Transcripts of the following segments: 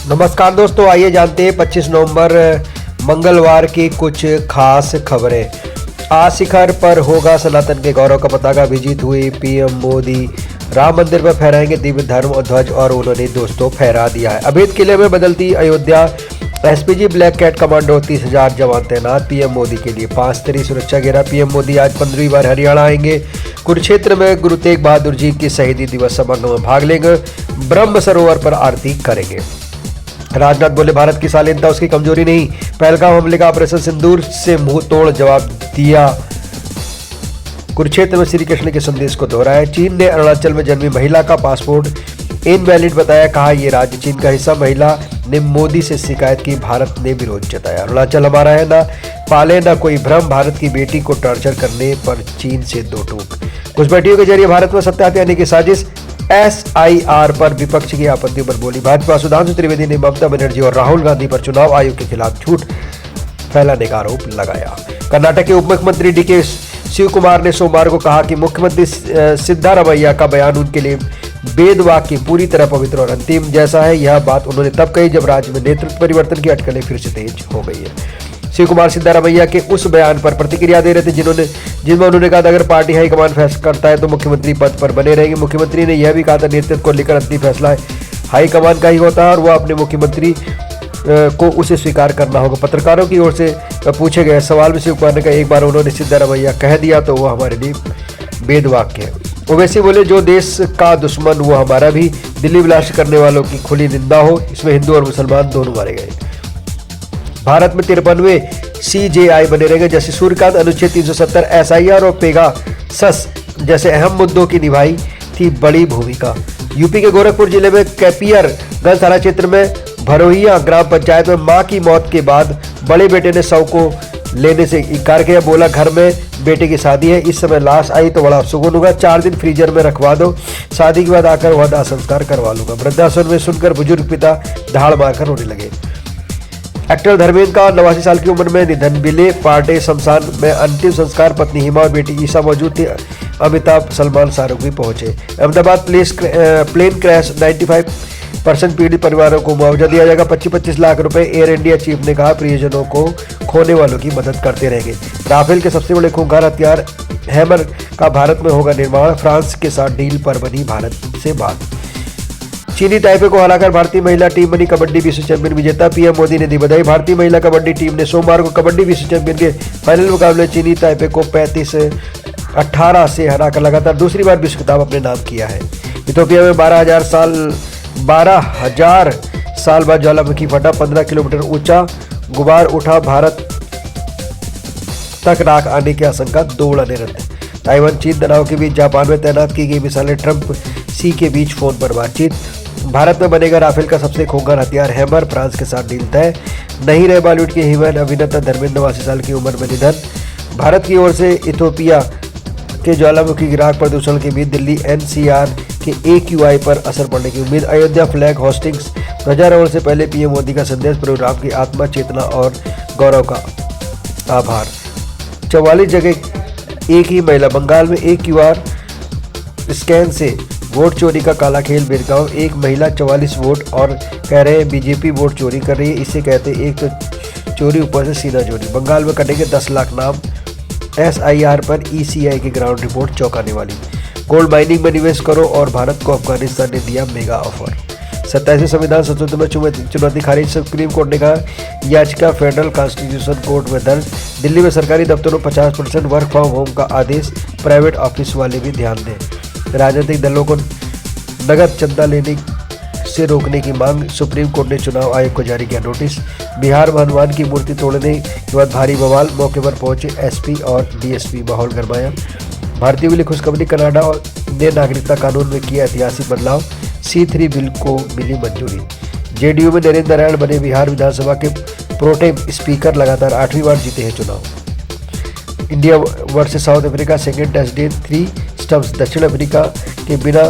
नमस्कार दोस्तों, आइए जानते हैं 25 नवंबर मंगलवार की कुछ खास खबरें। आज शिखर पर होगा सनातन के गौरव का पताका। विजित हुई पीएम मोदी, राम मंदिर पर फहराएंगे दिव्य धर्म ध्वज और उन्होंने दोस्तों फहरा दिया है। अभेद किले में बदलती Ayodhya, SPG black cat commando, 30,000 जवान तैनात पीएम मोदी के लिए। 5 स्तरीय सुरक्षा घेरा। पीएम मोदी आज 15वीं बार हरियाणा आएंगे। कुरुक्षेत्र में गुरु तेग बहादुर जी की शहीदी दिवस समागम में भाग लेंगे। ब्रह्म सरोवर पर आरती करेंगे। राजनाथ बोले, भारत की शालीनता उसकी कमजोरी नहीं। पहलगाम हमले का ऑपरेशन सिंदूर से मुंह तोड़ जवाब दिया। कुरुक्षेत्र में श्री कृष्ण के संदेश को दोहराया। चीन ने अरुणाचल में जन्मी महिला का पासपोर्ट इनवैलिड बताया, कहा यह राज्य चीन का हिस्सा। महिला ने मोदी से शिकायत की, भारत ने विरोध जताया। अरुणाचल हमारा है, ना पाले ना कोई भ्रम। भारत की बेटी को टॉर्चर करने पर चीन से दो टूक। घुसपैठियों के जरिए भारत में सत्ता हथियाने की साजिश। एसआईआर पर विपक्ष की आपत्तियों पर बोली भाजपा। सुधांशु त्रिवेदी ने ममता बनर्जी और राहुल गांधी पर चुनाव आयोग के खिलाफ झूठ फैलाने का आरोप लगाया। कर्नाटक के उप मुख्यमंत्री डीके शिव कुमार ने सोमवार को कहा कि मुख्यमंत्री सिद्धारमैया का बयान उनके लिए वेद वाक्य पूरी तरह पवित्र और अंतिम जैसा है। यह बात उन्होंने तब कही जब राज्य में नेतृत्व परिवर्तन की अटकलें फिर से तेज हो गई है। शिव कुमार सिद्धारमैया के उस बयान पर प्रतिक्रिया दे रहे थे जिनमें उन्होंने कहा था, अगर पार्टी हाईकमान फैसला करता है तो मुख्यमंत्री पद पर बने रहेंगे। मुख्यमंत्री ने यह भी कहा था, नेतृत्व को लेकर अंतिम फैसला हाईकमान का ही होता है और वह अपने मुख्यमंत्री को उसे स्वीकार करना होगा। पत्रकारों की ओर से पूछे गए सवाल में शिव कुमार ने कहा, एक बार उन्होंने सिद्धारमैया कह दिया तो वह हमारे लिए वेद वाक्य है। ओवैसी बोले, जो देश का दुश्मन वो हमारा भी। दिल्ली ब्लास्ट करने वालों की खुली निंदा हो। इसमें हिंदू और मुसलमान दोनों मारे गए। भारत में 53वें सीजेआई बने रहेंगे। जैसे सूर्यकांत, अनुच्छेद 370, एसआईआर और पेगासस जैसे अहम मुद्दों की निभाई थी बड़ी भूमिका। यूपी के गोरखपुर जिले में कैपियरगंज थाना क्षेत्र में भरोहिया ग्राम पंचायत में मां की मौत के बाद बड़े बेटे ने शव को लेने से इनकार किया। बोला, घर में बेटे की शादी है, इस समय लाश आई तो बड़ा सुकून होगा। 4 दिन फ्रीजर में रखवा दो, शादी के बाद आकर वह दाह संस्कार करवा लूंगा। वृद्धाश्रम में सुनकर बुजुर्ग पिता धाड़ मारकर रोने लगे। एक्टर धर्मेंद्र का 89 साल की उम्र में निधन। बिले पार्टे शमशान में अंतिम संस्कार। पत्नी हिमा और बेटी ईशा मौजूद थी। अमिताभ, सलमान, शाहरुख भी पहुंचे। अहमदाबाद प्लेन क्रैश, 95% पीड़ित परिवारों को मुआवजा दिया जाएगा। 25-25 लाख रुपए। एयर इंडिया चीफ ने कहा, प्रियजनों को खोने वालों की मदद करते रहेंगे। राफेल के सबसे बड़े खूंखार हथियार हैमर का भारत में होगा निर्माण। फ्रांस के साथ डील पर बनी भारत से बात। चीनी ताइपे को हराकर भारतीय महिला टीम बनी कबड्डी विश्व चैंपियन विजेता। पीएम मोदी ने दी बधाई। भारतीय महिला कबड्डी टीम ने सोमवार को कबड्डी विश्व चैंपियन के फाइनल मुकाबले चीनी ताइपे को 35-18 से हराकर लगातार दूसरी बार विश्व खिताब अपने नाम किया है। इथियोपिया में 12,000 साल बाद ज्वालामुखी फटा। 15 किलोमीटर ऊंचा गुबार उठा। भारत तक राख आने की आशंका, 2 उड़ानें रद्द। ताइवान चीन तनाव के बीच जापान में तैनात की गई मिसाइलें। ट्रंप सी के बीच फोन पर बातचीत। भारत में बनेगा राफेल का सबसे खूंखार हथियार हैमर। फ्रांस के साथ डील तय नहीं रहे। बॉलीवुड के हीमैन अभिनेता धर्मेंद्र 89 साल की उम्र में निधन। भारत की ओर से इथियोपिया के ज्वालामुखी की राख प्रदूषण के बीच दिल्ली एनसीआर के AQI पर असर पड़ने की उम्मीद। अयोध्या फ्लैग होस्टिंग्स ध्वजारोहण से पहले पीएम मोदी का संदेश। प्रोग्राम की आत्मा, चेतना और गौरव का आभार। 44 जगह एक ही महिला। बंगाल में AQR स्कैन से वोट चोरी का काला खेल। बिरगांव एक महिला 44 वोट और कह रहे हैं बीजेपी वोट चोरी कर रही है। इसे कहते हैं एक तो चोरी ऊपर से सीधा चोरी। बंगाल में कटेंगे 10 लाख नाम। एसआईआर पर ECI की ग्राउंड रिपोर्ट चौंकाने वाली। गोल्ड माइनिंग में निवेश करो और भारत को अफगानिस्तान ने दिया मेगा ऑफर। 27वें संविधान संशोधन में चुनौती खारिज। सुप्रीम कोर्ट ने कहा, याचिका फेडरल कॉन्स्टिट्यूशन कोर्ट में दर्ज। दिल्ली में सरकारी दफ्तरों 50% वर्क फ्रॉम होम का आदेश। प्राइवेट ऑफिस वाले भी ध्यान दें। राजनीतिक दलों को नगद चंदा लेने से रोकने की मांग। सुप्रीम कोर्ट ने चुनाव आयोग को जारी किया नोटिस। बिहार में हनुमान की मूर्ति तोड़ने के बाद भारी बवाल। मौके पर पहुंचे एसपी और डीएसपी। माहौल गरमाया। भारतीयों के लिए खुशखबरी, कनाडा ने नागरिकता कानून में किया ऐतिहासिक बदलाव। C3 बिल को मिली मंजूरी। जेडीयू में नरेंद्र नारायण बने बिहार विधानसभा के प्रोटेम स्पीकर। लगातार 8वीं बार जीते हैं चुनाव। India versus South Africa, second test day, 3 stumps. दक्षिण अफ्रीका के बिना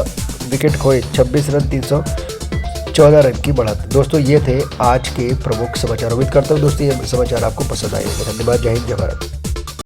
विकेट खोए 26 रन, 314 रन की बढ़त। दोस्तों, ये थे आज के प्रमुख समाचार। उम्मीद करता हूँ दोस्तों ये समाचार आपको पसंद आए। धन्यवाद। जय हिंद, जय भारत।